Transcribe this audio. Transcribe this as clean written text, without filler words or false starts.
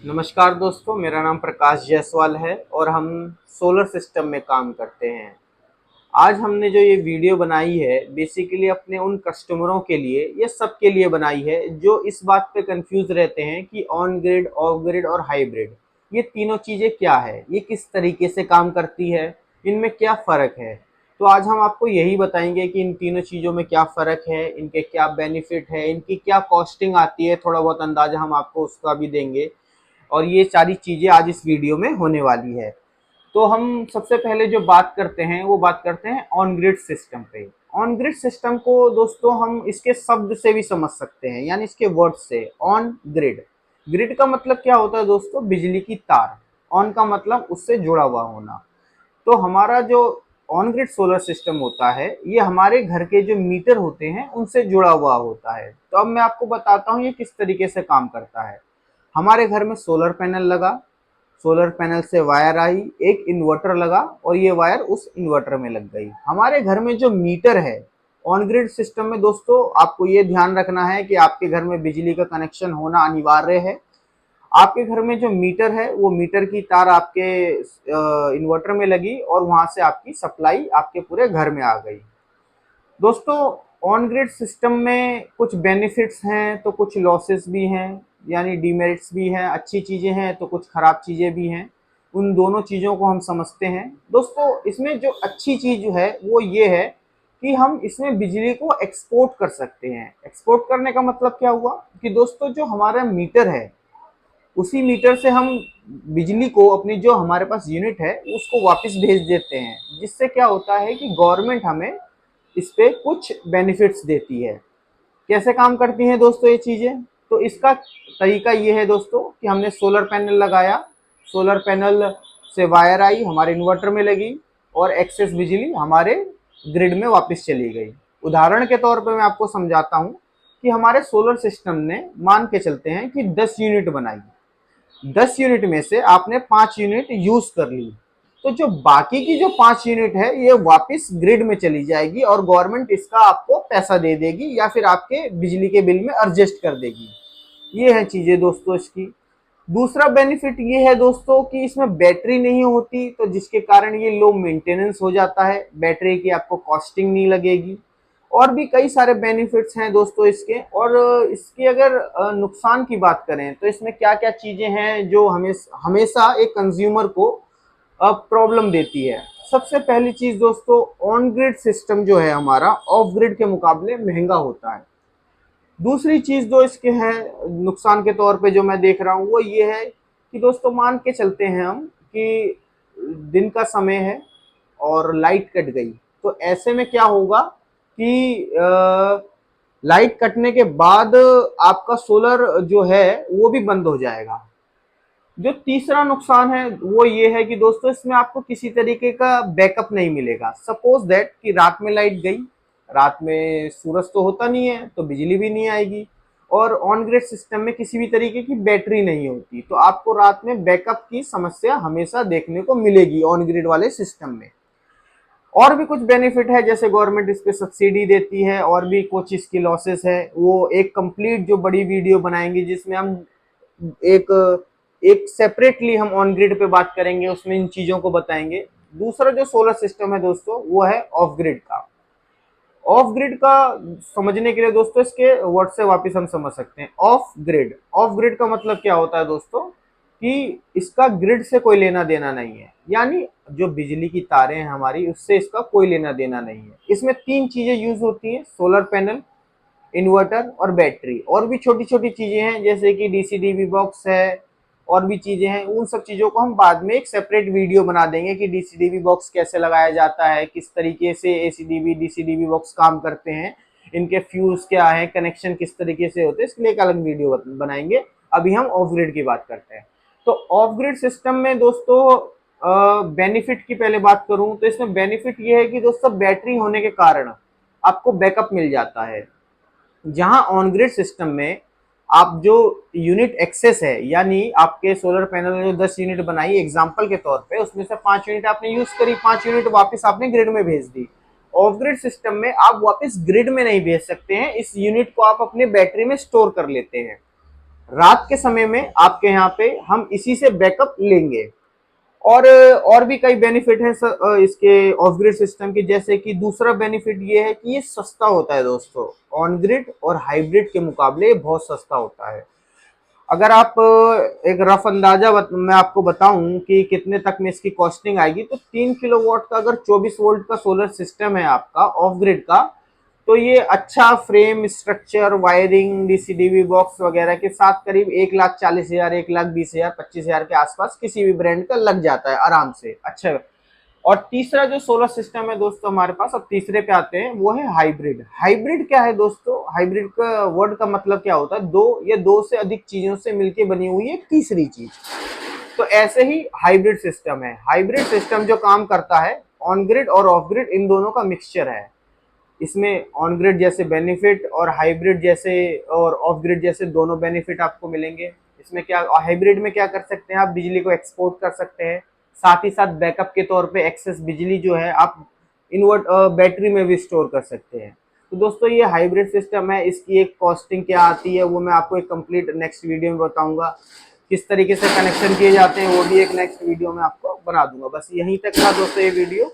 नमस्कार दोस्तों, मेरा नाम प्रकाश जायसवाल है और हम सोलर सिस्टम में काम करते हैं। आज हमने जो ये वीडियो बनाई है बेसिकली अपने उन कस्टमरों के लिए, ये सबके लिए बनाई है जो इस बात पे कंफ्यूज रहते हैं कि ऑन ग्रिड, ऑफ ग्रिड और हाइब्रिड ये तीनों चीज़ें क्या है, ये किस तरीके से काम करती है, इनमें क्या फ़र्क है। तो आज हम आपको यही बताएंगे कि इन तीनों चीज़ों में क्या फ़र्क है, इनके क्या बेनिफिट है, इनकी क्या कॉस्टिंग आती है, थोड़ा बहुत अंदाज़ा हम आपको उसका भी देंगे। और ये सारी चीज़ें आज इस वीडियो में होने वाली है। तो हम सबसे पहले जो बात करते हैं वो बात करते हैं ऑन ग्रिड सिस्टम पे। ऑन ग्रिड सिस्टम को दोस्तों हम इसके शब्द से भी समझ सकते हैं, यानी इसके वर्ड से। ऑन ग्रिड, ग्रिड का मतलब क्या होता है दोस्तों? बिजली की तार। ऑन का मतलब उससे जुड़ा हुआ होना। तो हमारा जो ऑन ग्रिड सोलर सिस्टम होता है ये हमारे घर के जो मीटर होते हैं उनसे जुड़ा हुआ होता है। तो अब मैं आपको बताता हूँ ये किस तरीके से काम करता है। हमारे घर में सोलर पैनल लगा, सोलर पैनल से वायर आई, एक इन्वर्टर लगा और ये वायर उस इन्वर्टर में लग गई। हमारे घर में जो मीटर है ऑन ग्रिड सिस्टम में दोस्तों, आपको ये ध्यान रखना है कि आपके घर में बिजली का कनेक्शन होना अनिवार्य है। आपके घर में जो मीटर है वो मीटर की तार आपके इन्वर्टर में लगी और वहां से आपकी सप्लाई आपके पूरे घर में आ गई। दोस्तों, ऑन ग्रिड सिस्टम में कुछ बेनिफिट्स हैं तो कुछ लॉसेस भी हैं, यानी डीमेरिट्स भी हैं। अच्छी चीज़ें हैं तो कुछ ख़राब चीज़ें भी हैं। उन दोनों चीज़ों को हम समझते हैं। दोस्तों, इसमें जो अच्छी चीज़ है वो ये है कि हम इसमें बिजली को एक्सपोर्ट कर सकते हैं। एक्सपोर्ट करने का मतलब क्या हुआ कि दोस्तों जो हमारा मीटर है उसी मीटर से हम बिजली को, अपनी जो हमारे पास यूनिट है उसको वापस भेज देते हैं, जिससे क्या होता है कि गवर्नमेंट हमें इस पे कुछ बेनिफिट्स देती है। कैसे काम करती हैं दोस्तों ये चीज़ें? तो इसका तरीका ये है दोस्तों कि हमने सोलर पैनल लगाया, सोलर पैनल से वायर आई, हमारे इन्वर्टर में लगी और एक्सेस बिजली हमारे ग्रिड में वापस चली गई। उदाहरण के तौर पे मैं आपको समझाता हूँ कि हमारे सोलर सिस्टम ने, मान के चलते हैं कि 10 यूनिट बनाई, 10 यूनिट में से आपने 5 यूनिट यूज कर ली, तो जो बाकी की जो 5 यूनिट है ये वापस ग्रिड में चली जाएगी और गवर्नमेंट इसका आपको पैसा दे देगी या फिर आपके बिजली के बिल में एडजस्ट कर देगी। ये है चीजें दोस्तों इसकी। दूसरा बेनिफिट ये है दोस्तों कि इसमें बैटरी नहीं होती, तो जिसके कारण ये लो मेंटेनेंस हो जाता है, बैटरी की आपको कॉस्टिंग नहीं लगेगी। और भी कई सारे बेनिफिट्स हैं दोस्तों इसके। और इसके अगर नुकसान की बात करें तो इसमें क्या क्या चीज़ें हैं जो हमेशा एक कंज्यूमर को प्रॉब्लम देती है। सबसे पहली चीज़ दोस्तों, ऑन ग्रिड सिस्टम जो है हमारा ऑफ ग्रिड के मुकाबले महंगा होता है। दूसरी चीज़ जो इसके है नुकसान के तौर पे जो मैं देख रहा हूँ वो ये है कि दोस्तों, मान के चलते हैं हम कि दिन का समय है और लाइट कट गई, तो ऐसे में क्या होगा कि लाइट कटने के बाद आपका सोलर जो है वो भी बंद हो जाएगा। जो तीसरा नुकसान है वो ये है कि दोस्तों इसमें आपको किसी तरीके का बैकअप नहीं मिलेगा। सपोज दैट कि रात में लाइट गई, रात में सूरज तो होता नहीं है तो बिजली भी नहीं आएगी, और ऑन ग्रिड सिस्टम में किसी भी तरीके की बैटरी नहीं होती, तो आपको रात में बैकअप की समस्या हमेशा देखने को मिलेगी ऑन ग्रिड वाले सिस्टम में। और भी कुछ बेनिफिट है, जैसे गवर्नमेंट इस पे सब्सिडी देती है, और भी कुछ इसकी लॉसेस है। वो एक कंप्लीट जो बड़ी वीडियो बनाएंगे जिसमें हम एक एक सेपरेटली हम ऑन ग्रिड पे बात करेंगे, उसमें इन चीजों को बताएंगे। दूसरा जो सोलर सिस्टम है दोस्तों वो है ऑफ ग्रिड का। ऑफ ग्रिड का समझने के लिए दोस्तों इसके वर्ड से वापस हम समझ सकते हैं। ऑफ ग्रिड, ऑफ ग्रिड का मतलब क्या होता है दोस्तों कि इसका ग्रिड से कोई लेना देना नहीं है, यानी जो बिजली की तारें हैं हमारी उससे इसका कोई लेना देना नहीं है। इसमें तीन चीजें यूज होती हैं, सोलर पैनल, इन्वर्टर और बैटरी। और भी छोटी छोटी चीजें हैं जैसे कि डीसी डीवी बॉक्स है, और भी चीजें हैं। उन सब चीजों को हम बाद में एक सेपरेट वीडियो बना देंगे कि डीसी डीवी बॉक्स कैसे लगाया जाता है, किस तरीके से AC DB DC DB box काम करते हैं, इनके फ्यूज क्या है, कनेक्शन किस तरीके से होते हैं, इसके लिए एक अलग वीडियो बनाएंगे। अभी हम ऑफ ग्रिड की बात करते हैं। तो ऑफ ग्रिड सिस्टम में दोस्तों बेनिफिट की पहले बात करूं तो इसमें बेनिफिट ये है कि दोस्तों बैटरी होने के कारण आपको बैकअप मिल जाता है। जहां ऑन ग्रिड सिस्टम में आप जो यूनिट एक्सेस है, यानी आपके सोलर पैनल ने जो 10 यूनिट बनाई एग्जांपल के तौर पे, उसमें से 5 यूनिट आपने यूज करी, 5 यूनिट वापस आपने ग्रिड में भेज दी। ऑफ ग्रिड सिस्टम में आप वापस ग्रिड में नहीं भेज सकते हैं, इस यूनिट को आप अपने बैटरी में स्टोर कर लेते हैं। रात के समय में आपके यहाँ पे हम इसी से बैकअप लेंगे। और भी कई बेनिफिट हैं इसके ऑफ ग्रिड सिस्टम के, जैसे कि दूसरा बेनिफिट ये है कि ये सस्ता होता है दोस्तों। ऑन ग्रिड और हाइब्रिड के मुकाबले ये बहुत सस्ता होता है। अगर आप एक रफ अंदाजा मैं आपको बताऊं कि कितने तक में इसकी कॉस्टिंग आएगी, तो 3 किलोवाट का अगर 24 वोल्ट का सोलर सिस्टम है आपका ऑफ ग्रिड का, तो ये अच्छा फ्रेम स्ट्रक्चर, वायरिंग, डीसीडीवी बॉक्स वगैरह के साथ करीब 1,40,000, 1,20,000, 25,000 के आसपास किसी भी ब्रांड का लग जाता है आराम से। अच्छा, और तीसरा जो सोलर सिस्टम है दोस्तों हमारे पास, अब तीसरे पे आते हैं, वो है हाइब्रिड। हाइब्रिड क्या है दोस्तों? हाइब्रिड का वर्ड का मतलब क्या होता है? दो या दो से अधिक चीजों से मिलकर बनी हुई है तीसरी चीज। तो ऐसे ही हाइब्रिड सिस्टम है। हाइब्रिड सिस्टम जो काम करता है, ऑन ग्रिड और ऑफ ग्रिड इन दोनों का मिक्सचर है। इसमें ऑन ग्रिड जैसे बेनिफिट और हाइब्रिड जैसे और ऑफ ग्रिड जैसे दोनों बेनिफिट आपको मिलेंगे। इसमें क्या, हाइब्रिड में क्या कर सकते हैं आप? बिजली को एक्सपोर्ट कर सकते हैं, साथ ही साथ बैकअप के तौर पे एक्सेस बिजली जो है आप इन्वर्ट बैटरी में भी स्टोर कर सकते हैं। तो दोस्तों ये हाइब्रिड सिस्टम है। इसकी एक कॉस्टिंग क्या आती है वो मैं आपको एक कंप्लीट नेक्स्ट वीडियो में बताऊंगा। किस तरीके से कनेक्शन किए जाते हैं वो भी एक नेक्स्ट वीडियो में आपको बना दूंगा। बस यहीं तक था दोस्तों ये वीडियो।